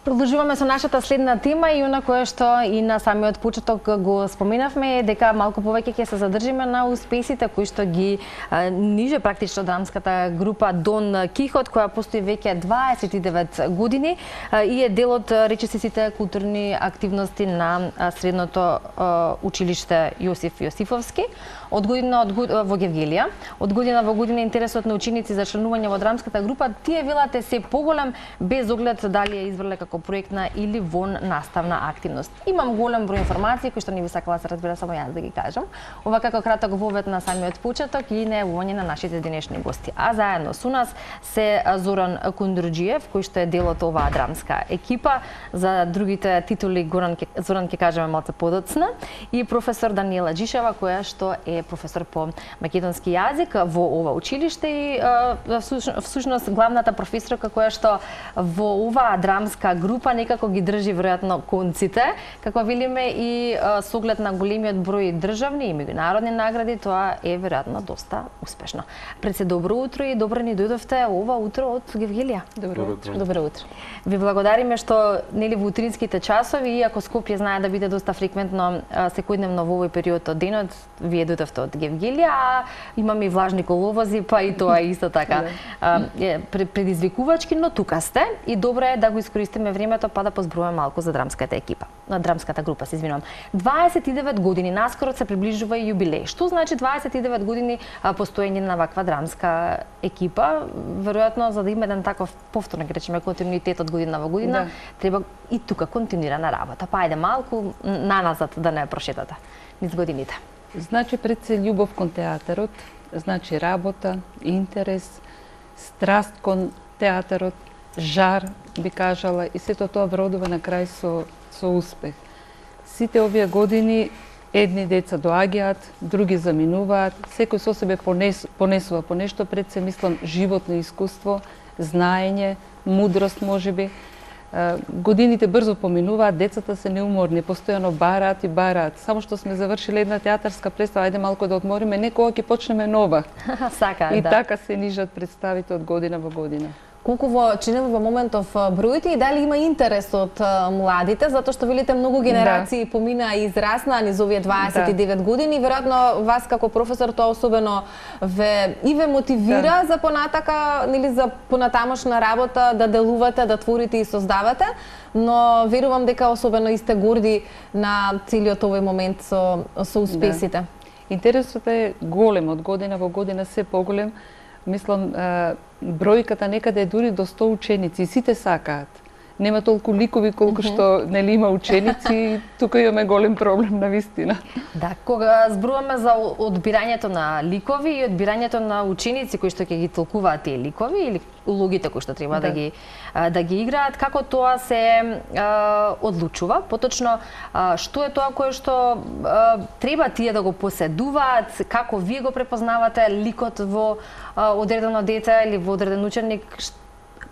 Продолжуваме со нашата следна тема и она која што и на самиот почеток го споменавме, дека малку повеќе ќе се задржиме на успесите кои што ги ниже практично драмската група Дон Кихот, која постои веќе 29 години и е дел од речиси сите културни активности на средното училиште Јосиф Јосифовски од година во Гевгелија. Од година во година интересот на ученици за членување во драмската група тие велате се поголем без оглед дали е изврле како проектна или вон наставна активност. Имам голем број информации кои што не би сакала се разбира само јас да ги кажам. Ова како краток вовед на самиот почеток и најавување на нашите денешни гости. А заедно со нас се Зоран Кундрџиев, кој што е дел од оваа драмска екипа. За другите титули Зоран ќе кажеме малку подоцна, и професор Даниела Джишева, која што е професор по македонски јазик во ова училиште и всушност главната професорка која што во оваа драмска група некако ги држи веројатно конците, како велиме, и со оглед на големиот број државни и меѓународни награди, тоа е веројатно доста успешно. Пред се добро утро и добро ни дојдовте ова утро од Гевгелија. Добро утро. Добро утро. Ви благодариме што нели во утринските часови, иако Скопје знае да биде доста фреквентно секојдневно во овој период од денот, вие дојдовте од Гевгелија, а имаме и влажни коловози, па и тоа исто така предизвикувачки, но тука сте и добро е да го искористиме времето па да позборуваме малку за драмската екипа, на драмската група, се извинувам. 29 години, наскоро се приближува и јубилеј. Што значи 29 години постоење на ваква драмска екипа? Веројатно за да има еден таков повторно, ќе речеме, континуитет од година во година, треба и тука континуирана работа. Па ајде малку наназад да не прошетате низ годините. Значи пред се љубов кон театарот, значи работа, интерес, страст кон театарот, жар, би кажала, и сето тоа вродува на крај со успех. Сите овие години едни деца доаѓаат, други заминуваат, секој со себе понесува по нешто, пред се мислам животно искуство, знаење, мудрост можеби. Годините брзо поминуваат, децата се неуморни, постојано бараат и бараат. Само што сме завршиле една театарска представа, ајде малку да одмориме, некога ќе почнеме нова. Сака, и да. така се нижат представите од година во година. Колку во чинело во моментов бројите и дали има интерес од младите, затоа што велите многу генерации помина и израснаа низ овие 29 години, веројатно вас како професор тоа особено ве мотивира за понатака, нели за понатамошна работа, да делувате, да творите и создавате, но верувам дека особено и сте горди на целиот овој момент со успесите. Интересот е голем, од година во година се поголем. Мислам, бројката некаде е дури до 100 ученици и сите сакаат. Нема толку ликови колку што нели има ученици, тука имаме голем проблем на вистина. Да, кога зборуваме за одбирањето на ликови и одбирањето на ученици кои што ќе ги толкуваат тие ликови или улогите кои што треба да ги играат, како тоа се одлучува? Поточно, што е тоа кое што треба тие да го поседуваат, како вие го препознавате ликот во одредено дете или во одреден ученик?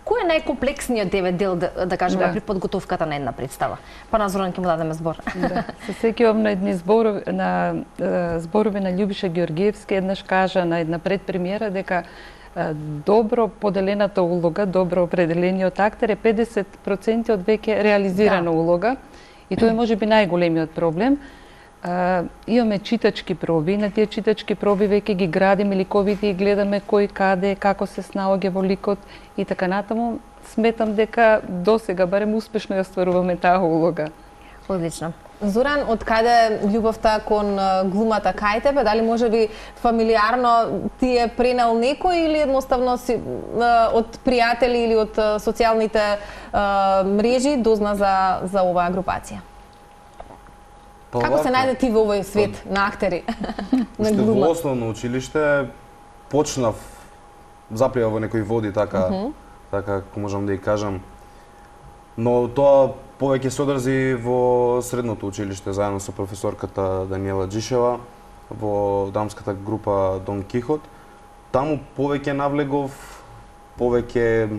Кој е најкомплексниот дел, да кажеме, при подготовката на една представа? Па на Зоран ќе му дадеме збор. Се сеќавам на едни зборови на Љубиша Ѓоргиевски, еднаш кажа на една предпремиера дека добро поделената улога, добро определениот актер е 50% од веќе реализирана улога, и тоа е можеби најголемиот проблем. Имаме читачки проби, на тие читачки проби веќе ги градиме ликовите и гледаме кој каде, како се снаоѓа во ликот и така натаму. Сметам дека досега барем успешно ја стваруваме таа улога. Одлично. Зоран, од каде љубовта кон глумата кај тебе? Дали можеби фамилиарно ти е пренел некој или едноставно си од пријатели или од социјалните мрежи дозна за оваа групација? Како се најде ти во овој свет на актери, на глума? Во основно училиште почнав, заприја во некои води, така како можам да ја кажам, но тоа повеќе се одрзи во средното училиште, заедно со професорката Даниела Джишева, во драмската група Дон Кихот. Таму повеќе навлегов, повеќе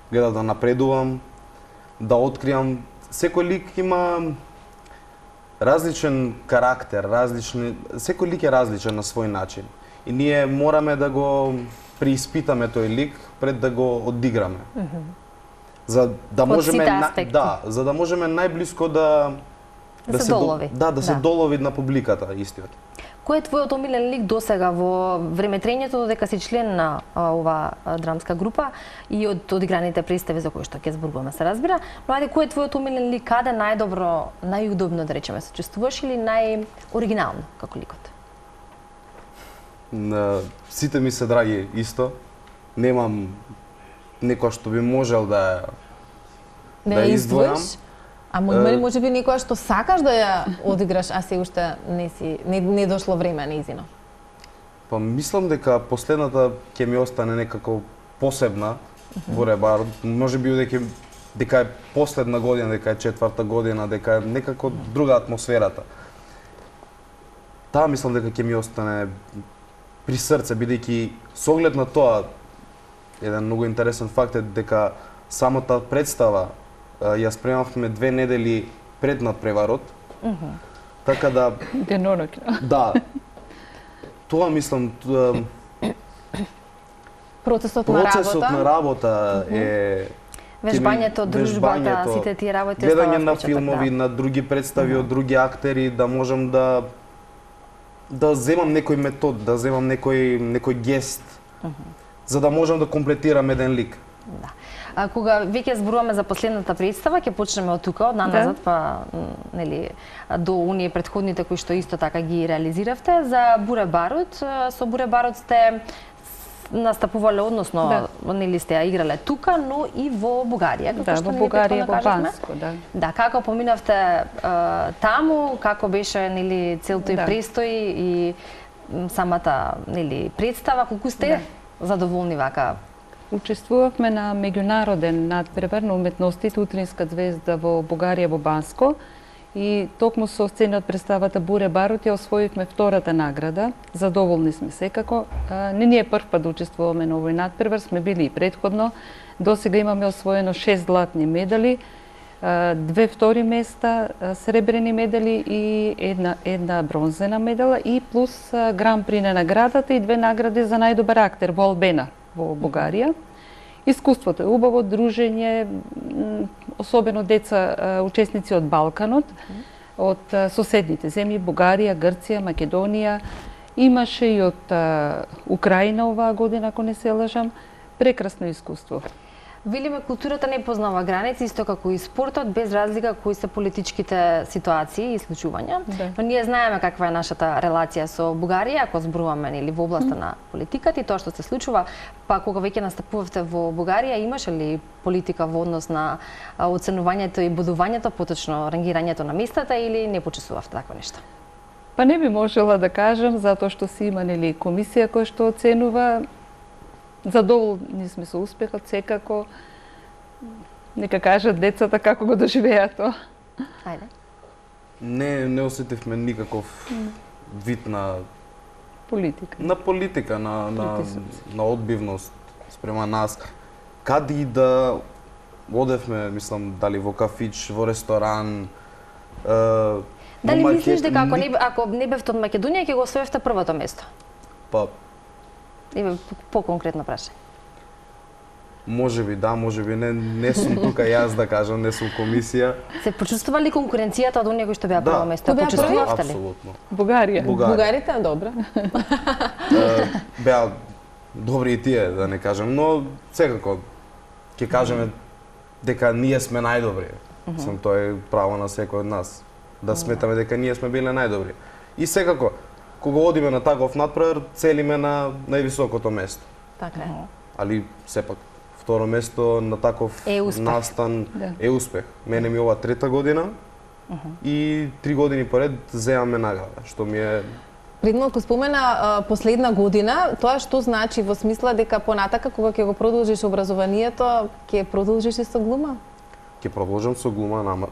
гледав да напредувам, да откриам. Секој лик има различен карактер, секој лик е различен на свој начин. И ние мораме да го преиспитаме тој лик пред да го одиграме. за да Од можеме сите аспекти. за да можеме најблиско да Да се долови. Да се Да. долови на публиката истиот. Кој е твојот омилен лик досега во времетрењето додека си член на оваа драмска група и од одиграните представи за кои што ќе зборуваме се разбира, но ајде кој е твојот омилен лик, каде најдобро, најудобно да речеме се чувствуваш или најоригинално како ликот? Сите ми се драги исто. Немам некој што би можел да Да да ја издвојам. издвоиш? А има ли може би некоја што сакаш да ја одиграш, а се уште не дошло време неизино? Па мислам дека последната ќе ми остане некако посебна во Ребар. Може би дека е последна година, дека е четврта година, дека е некако друга атмосферата. Таа мислам дека ќе ми остане при срце, бидејќи со оглед на тоа, еден многу интересен факт е дека самата представа ја спремавме 2 недели пред надпреварот. Така да Денонок. да. Тоа мислам Процесот процесот на на работа е Вежбањето, дружбата, сите тие работи гледање оставаа на впечаток, филмови, да. на други представи од други актери, да можам да земам некој метод, да земам некој гест, за да можам да комплетирам еден лик. Да. А кога веќе зборуваме за последната представа, ќе почнеме од тука, од назад, па нели до оние претходните кои што исто така ги реализиравте. За Буре барут, со Буре барут сте настапувале, односно нели сте ја играле тука, но и во Бугарија, како Да, што во нели Бугарија, претходно во кажавме. Банско, да. Да, како поминавте таму, како беше нели цел тој Да. престој и самата нели представа, колку сте задоволни вака? Учествувавме на меѓународен надпревар на уметностите Утринска звезда во Бугарија во Банско и токму со сцена од представата Буре барут ја освоивме втората награда. Задоволни сме секако. Не ни е прв пат да учествуваме на овој надпревар, сме били и претходно. Досега имаме освоено 6 златни медали, 2 втори места, сребрени медали и една бронзена медала и плюс гран при на наградата и 2 награди за најдобар актер во Албена во Бугарија. Искуството е убаво, дружење, особено деца учесници од Балканот, од соседните земји, Бугарија, Грција, Македонија, имаше и од Украина оваа година, ако не се лажам. Прекрасно искуство. Велиме, културата не познава граници, исто како и спортот, без разлика кои се политичките ситуации и случувања. Да. Но ние знаеме каква е нашата релација со Бугарија, ако зборуваме нели во областа на политиката и тоа што се случува, па кога веќе настапувавте во Бугарија, имаше ли политика во однос на оценувањето и бодувањето, поточно рангирањето на местата или не почесувавте такво нешто? Па не би можела да кажам, затоа што си има нели комисија која што оценува. Задоволни сме со успехот, секако. Нека кажат децата како го доживеа тоа. Ајде. Не осетивме никаков вид на Политика. политика, Притисок. на одбивност спрема нас. Каде и да одевме, мислам, дали во кафич, во ресторан, Дали во мислиш маркет, дека ако не бевте од Македонија, ќе го освоевте првото место? Па, Еве по-конкретно прашање. може би да, може би не сум тука јас да кажам, не сум комисија. Се почувствува ли конкуренцијата од оние кои што беа прво место? Кои беа Почувствувавте ли? Апсолутно. Бугарија. Бугарите, добро. Беа добри и тие, да не кажам, но секако ќе кажеме дека ние сме најдобри. Сам тоа е право на секој од нас. Да сметаме дека ние сме биле најдобри. И секако, кога одиме на таков надпревар, целиме на највисокото место. Така е. Али сепак второ место на таков Е успех. настан Да. е успех. Мене ми ова трета година и 3 години поред земаме награда, што ми е Пред малку спомена последна година, тоа што значи во смисла дека понатака кога ќе го продолжиш образованието, ќе продолжиш и со глума? ќе продолжам со глума,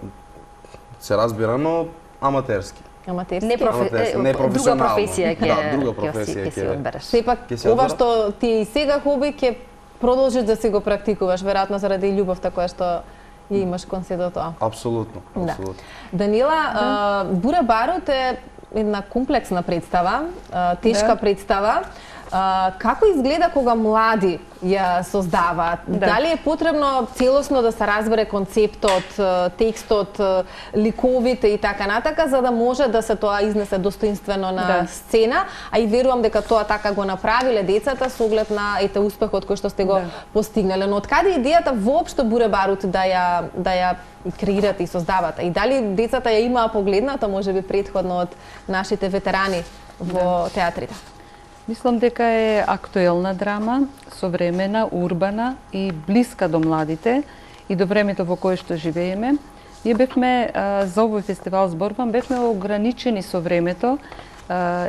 се разбира, но аматерски. Аматерски. Не друга професионално. професија ќе Да, друга ќе професија си ќе- одбереш. Сепак Ќе се ова одберам. што ти е и сега хоби ќе продолжиш да си го практикуваш, веројатно заради љубовта која што ја имаш кон се до тоа. Апсолутно, Да. апсолутно. Данила, Буре барут е една комплексна представа, тешка Да. представа. Како изгледа кога млади ја создаваат? Да. Дали е потребно целосно да се разбере концептот, текстот, ликовите и така натака, за да може да се тоа изнесе достоинствено на Да. сцена, а и верувам дека тоа така го направиле децата со оглед на успехот кој што сте го Да. постигнале. Но од каде идејата воопшто Буре барут да ја креирате и создавате? И дали децата ја имаа погледната, можеби претходно од нашите ветерани во театрите? Мислам дека е актуелна драма, современа, урбана и блиска до младите и до времето во кое што живееме. Ние бевме за овој фестивал зборувам, бевме ограничени со времето.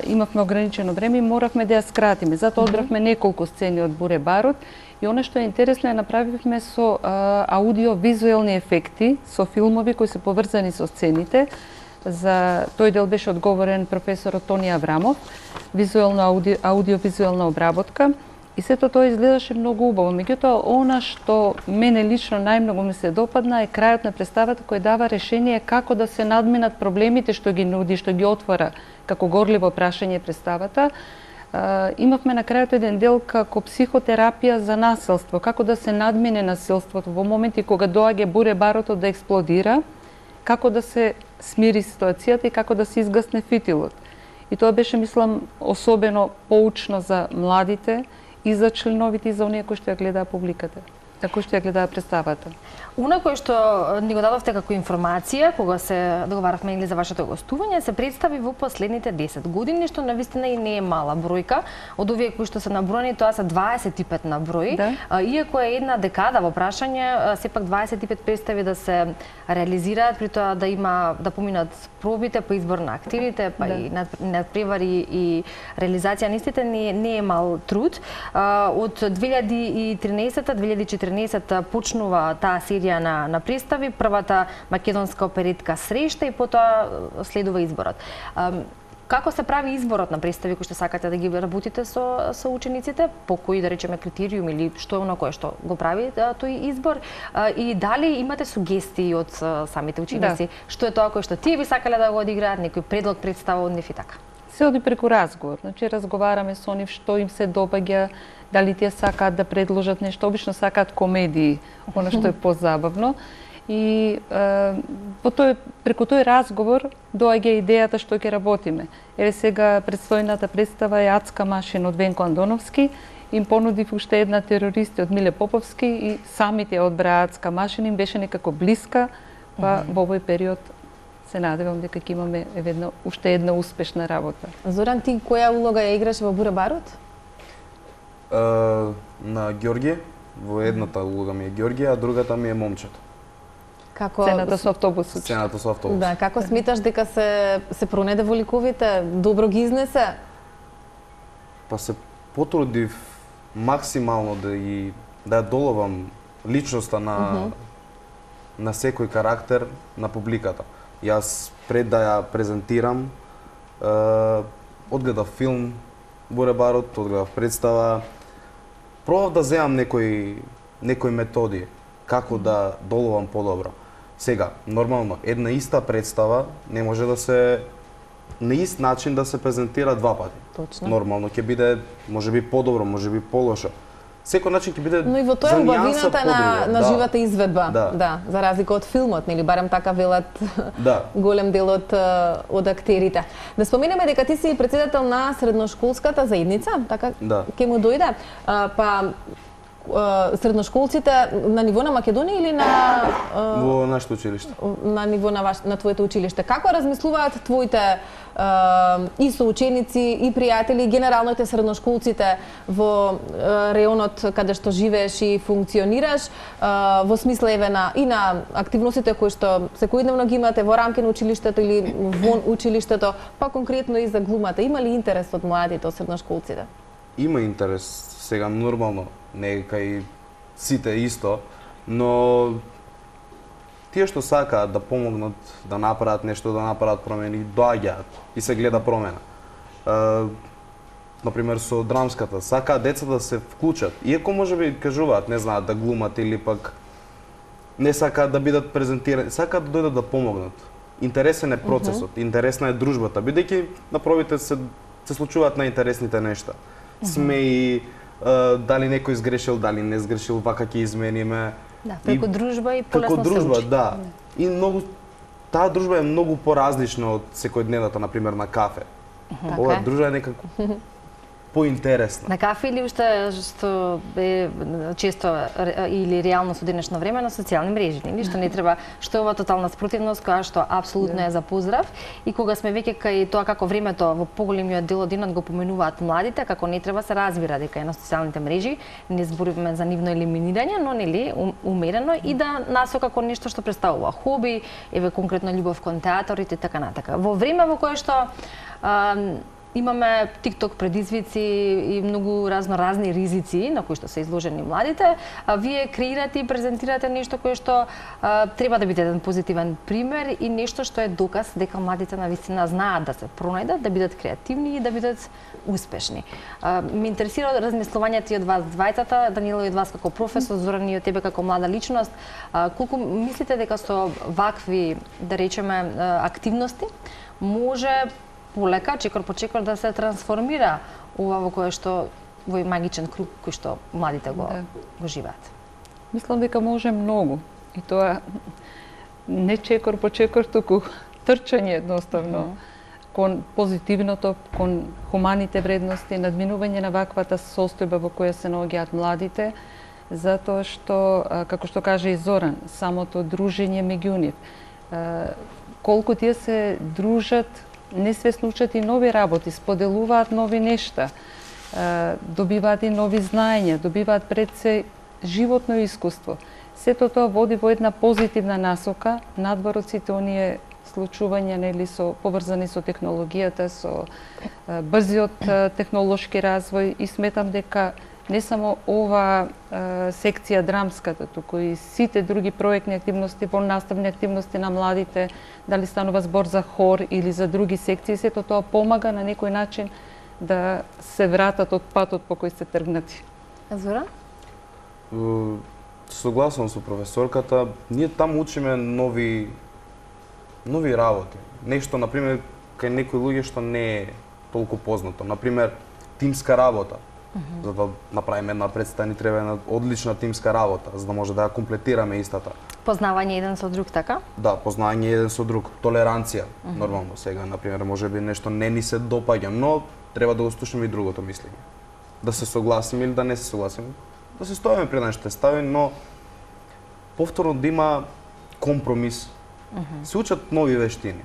Имавме ограничено време и моравме да ја скратиме. Затоа одбравме неколку сцени од Буре барут и она што е интересно е направивме со аудиовизуелни ефекти, со филмови кои се поврзани со сцените. За тој дел беше одговорен професорот Тони Аврамов, аудиовизуелна обработка. И сето тоа изгледаше многу убаво. Меѓутоа, она што мене лично најмногу ми се допадна е крајот на представата кој дава решение како да се надминат проблемите што ги нуди, што ги отвора како горливо прашање представата. Имавме на крајот еден дел како психотерапија за насилство, како да се надмине насилството во моменти кога доаѓа Буре барутот да експлодира, како да се смири ситуацијата и како да се изгасне фитилот. И тоа беше, мислам, особено поучно за младите и за членовите и за оние кои што ја гледаа публиката, кои што ја гледаа представата. Уна кој што ни го дадовте како информација, кога се договаравме или за вашето гостување, се представи во последните 10 години, што навистина и не е мала бројка. Од овие кои што се наброени, тоа се 25 на број. Да. Иако е една декада во прашање, сепак 25 представи да се реализираат, при тоа да поминат пробите по избор на активите, па Да. и надпревари и реализација на истите не е мал труд. Од 2013-2014 почнува таа серија на представи, првата македонска оперетка Срешта и потоа следува изборот. Како се прави изборот на представи кои што сакате да ги работите со учениците, по кои да речеме критериум или што е оно кое што го прави тој избор, и дали имате сугестии од самите ученици, што е тоа кое што тие би сакале да го одиграат, некој предлог, представа од нив и така? Се оди преку разговор. Значи разговараме со нив што им се допаѓа, дали тие сакаат да предложат нешто, обично сакаат комедии, она што е позабавно. И преку тој разговор доаѓа идејата што ќе работиме. Еве сега предстојната представа е Адска машина од Венко Андоновски, им понудив уште една терористи од Миле Поповски и самите одбраа Адска машина, им беше некако блиска, па во овој период се надевам дека ќе имаме уште една успешна работа. Зоран, ти која улога ја играш во Буре барут? На Ѓорѓе, во едната улога ми е Ѓорѓе, а другата ми е момчето. Како Сцената со автобусот. Сцената со автобус. Да, како сметаш дека се пронеде во ликовите? Добро ги изнесе? Па се потрудив максимално да ја доловам личноста на секој карактер на публиката. Јас пред да ја презентирам, одгледав филм Буре барут, одгледав представа, пробав да земам некои методи како да доловам подобро. Сега, нормално, една иста представа не може да се на ист начин да се презентира два пати. Точно. Нормално ќе биде можеби подобро, можеби полошо. Секој начин ќе биде Но и во тоа е убавината на живата изведба, Да. за разлика од филмот, нели барем така велат голем дел од актерите. Да споменеме дека ти си претседател на средношколската заедница, така ќе му дојде. Па средношколците на ниво на Македонија или на во нашето училиште? На ниво на твоето училиште. Како размислуваат твоите и соученици и пријатели, генерално те средношколците во реонот каде што живееш и функционираш, во смисла еве и на активностите кои што секојдневно ги имате во рамки на училиштето или вон училиштето, па конкретно и за глумата. Има ли интерес од младите, од средношколците? Има интерес, сега нормално, не е кај сите исто, но тие што сакаат да помогнат, да направат нешто, да направат промени, доаѓаат и се гледа промена. Например, со драмската, сакаат децата да се вклучат, иако можеби кажуваат, не знаат да глумат или пак не сакаат да бидат презентирани, сакаат да дојдат да помогнат. Интересен е процесот, интересна е дружбата, бидејќи на пробите се случуваат најинтересните нешта. смеи, дали некој сгрешил, дали не сгрешил, вака ќе измениме. Да, преку дружба и полесно Како дружба, се учи. да. И таа дружба е многу поразлична од секојдневната, например, на кафе. Оваа Така е. дружба е некако поинтересна. На кафе или уште што е често или реално со денешно време на социјални мрежи, нели што не треба, што е ова тотална спротивност која што апсолутно е за поздрав и кога сме веќе кај тоа како времето во поголемиот дел од денот го поменуваат младите, како не треба се разбира дека е на социјалните мрежи, не зборуваме за нивно елиминирање, но нели умерено и да насока кон нешто што представува хоби, еве конкретно љубов кон театарот и така натака. Во време во кое што имаме TikTok предизвици и многу разни ризици на кои што се изложени младите, а вие креирате и презентирате нешто кое што треба да биде еден позитивен пример и нешто што е доказ дека младите навистина знаат да се пронајдат, да бидат креативни и да бидат успешни. Ме интересира размислувањето и од вас двајцата, Даниела и од вас како професор, Зоран и од тебе како млада личност, колку мислите дека со вакви, да речеме, активности може полека, чекор по чекор да се трансформира ова во кое што во магичен круг кој што младите го живеат? Мислам дека може многу. И тоа не чекор по чекор, туку трчање едноставно кон позитивното, кон хуманите вредности, надминување на ваквата состојба во која се наоѓаат младите, затоа што, како што каже и Зоран, самото дружење меѓу нив, колку тие се дружат, несвесно учат и нови работи, споделуваат нови нешта, добиваат и нови знаења, добиваат пред се животно искуство. Сето тоа води во една позитивна насока, надвор од сите оние случувања нели со поврзани со технологијата, со брзиот технолошки развој и сметам дека не само ова секција драмската, туку и сите други проектни активности, наставни активности на младите, дали станува збор за хор или за други секции, сето тоа помага на некој начин да се вратат од патот по кој се тргнати. Зоран? Согласен со професорката, ние таму учиме нови работи. Нешто, например, кај некои луѓе што не е толку познато. Например, тимска работа. За да направиме една представа, ни треба една одлична тимска работа, за да може да ја комплетираме истата. Познавање еден со друг, така? Да, познавање еден со друг, толеранција. Нормално сега, например, можеби нешто не ни се допаѓа, но треба да го слушаме и другото мислење. Да се согласиме или да не се согласиме. Да се стоиме пред нашите стави, но повторно да има компромис. Се учат нови вештини.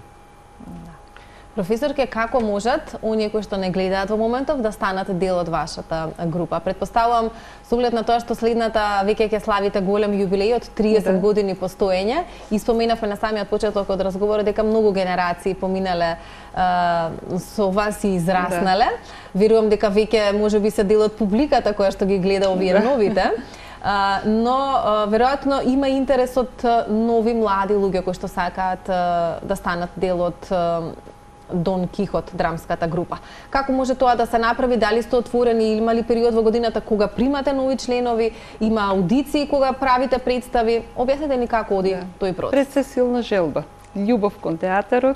Професорке, како можат оние кои што не гледаат во моментов да станат дел од вашата група? Предпоставувам, со оглед на тоа што следната веќе ќе славите голем јубилеј од 30 години постоење и споменавме на самиот почеток од разговорот дека многу генерации поминале со вас и израснале. Верувам дека веќе можеби се дел од публиката која што ги гледа овие новите. Но веројатно има интерес од нови млади луѓе кои што сакаат да станат дел од Дон Кихот, драмската група. Како може тоа да се направи? Дали сте отворени, има ли период во годината кога примате нови членови, има аудиции кога правите представи? Објаснете ни како оди тој процес. Пред се силна желба, љубов кон театарот,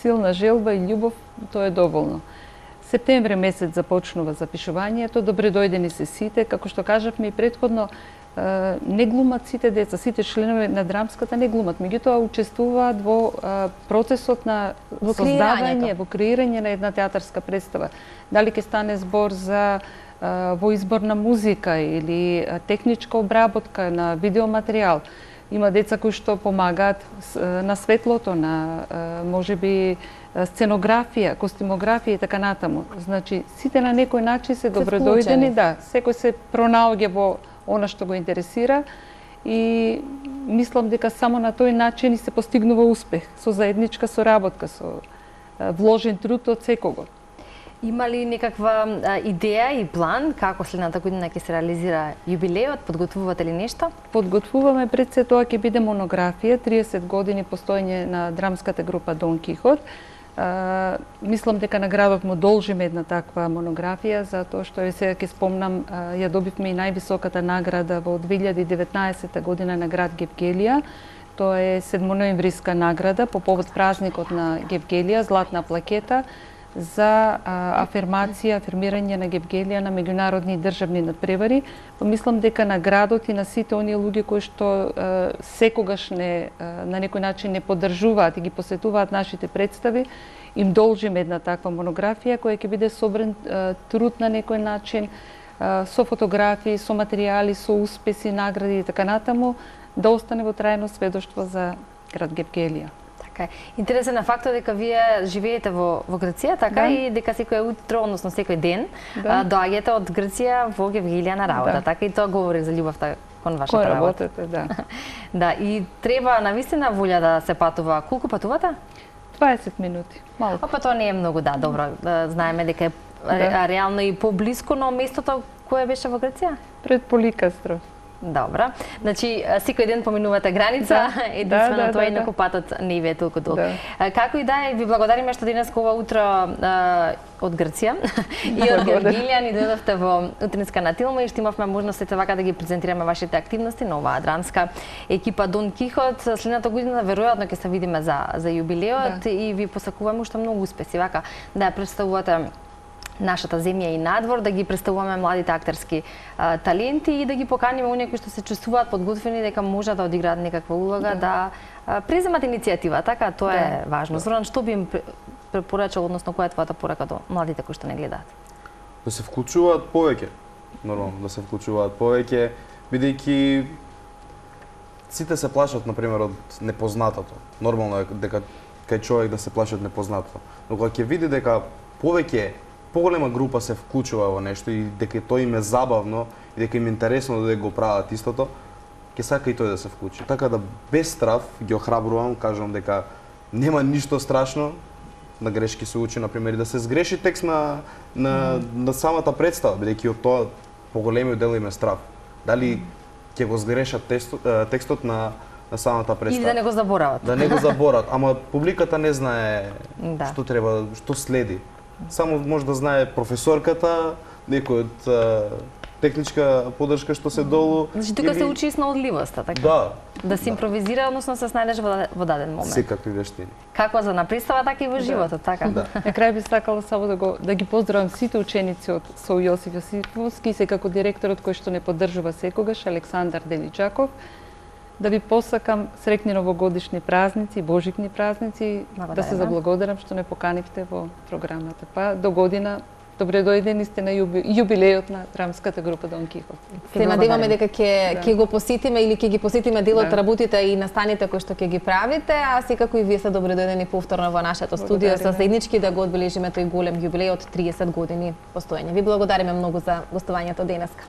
силна желба и љубов, тоа е доволно. Септември месец започнува запишувањето, добре дојдени се сите, како што кажавме и претходно, не глумат сите деца, сите членови на драмската не глумат, меѓутоа учествуваат во процесот на создавање, во креирање на една театарска представа. Дали ќе стане збор за во избор на музика или техничка обработка на видеоматеријал. Има деца кои што помагаат на светлото, на можеби сценографија, костимографија и така натаму. Значи, сите на некој начин се добродојдени, да, секој се пронаоѓа во она што го интересира и мислам дека само на тој начин се постигнува успех, со заедничка соработка, со вложен труд од секого. Има ли некаква идеја и план како следната година ќе се реализира јубилеот? Подготвувате ли нешто? Подготвуваме, пред се тоа ќе биде монографија, 30 години постоење на драмската група Дон Кихот. Мислам дека на градот му должиме една таква монографија, затоа што сега ќе спомнам, ја добивме и највисоката награда во 2019 година на град Гевгелија. Тоа е 7-ноемвриска награда по повод празникот на Гевгелија, златна плакета за афирмирање на Гевгелија на меѓународни и државни надпревари. Мислам дека наградот и на сите оние луѓе кои што секогаш на некој начин не поддржуваат и ги посетуваат нашите представи, им должиме една таква монографија која ќе биде собран труд на некој начин, со фотографии, со материјали, со успеси, награди и така натаму, да остане во трајно сведоштво за град Гевгелија. Така е. Интересен е фактот дека вие живеете во Грција, така, и дека секој утро, односно секој ден, доаѓате од Грција во Гевгелија на работа, така, и тоа говори за љубовта кон вашата работа. Работата, да. Да, и треба навистина волја да се патува. Колку патувате? 20 минути, малку. Опа, тоа не е многу, да, добро. Знаеме дека е реално и поблиску, но местото кое беше во Грција? Пред Поликастро. Добра. Значи, секој ден поминувате граница, единствено тоа и некој патот не ви е толку долг. Како и да е, ви благодариме што денес ова утро од Грција и од Гевгелија ни дојдовте во утринска на Тилма и што имавме можност ете вака да ги презентираме вашите активности на оваа драмска екипа Дон Кихот. Следната година веројатно ќе се видиме за јубилеот и ви посакуваме уште многу успеси вака да ја представувате нашата земја и надвор, да ги представуваме младите актерски таленти и да ги поканиме оние кои што се чувствуваат подготвени дека можат да одиграат некаква улога, да преземат иницијатива, така, тоа е важно. Зоран, што би им препорачал, односно која е твојата порака до младите кои што не гледаат? Да се вклучуваат повеќе, нормално, да се вклучуваат повеќе, бидејќи сите се плашат, например, од непознатото. Нормално е дека кај човек да се плаши од непознатото. Но кога ќе види дека поголема група се вклучува во нешто и дека тоа им е забавно и дека им е интересно да го прават истото, ќе сака и тој да се вклучи. Така да без страв ги охрабрувам, кажам дека нема ништо страшно, на грешки се учи, например, и да се сгреши текст на самата представа, бидејќи од тоа поголемиот дел им е страв. Дали ќе го сгрешат текстот на самата представа. Или да не го заборават. Да не го заборават, ама публиката не знае што треба, што следи. Само може да знае професорката, некој од техничка поддршка што се долу. Значи тука се учи снаодливоста, така? Да. Да се импровизира, односно се снајдеш во даден момент. Секакви вештини. Како за на представа, така и во животот, така? Да. На крај би сакала само да ги поздравам сите ученици од СОУ Јосиф Јосифовски, секако директорот кој што не поддржува секогаш, Александар Деличаков. Да ви посакам среќни новогодишни празници, божикни празници, да се заблагодарам што не поканивте во програмата. Па до година добре дојдени сте на јубилејот на драмската група Дон Кихот. Се надеваме дека ќе го посетиме или ќе ги посетиме дел од работите и настаните кои што ќе ги правите, а секако и вие сте добре дојдени повторно во нашето студио со заеднички да го одбележиме тој голем јубилеј од 30 години постоење. Ви благодариме многу за гостувањето денеска.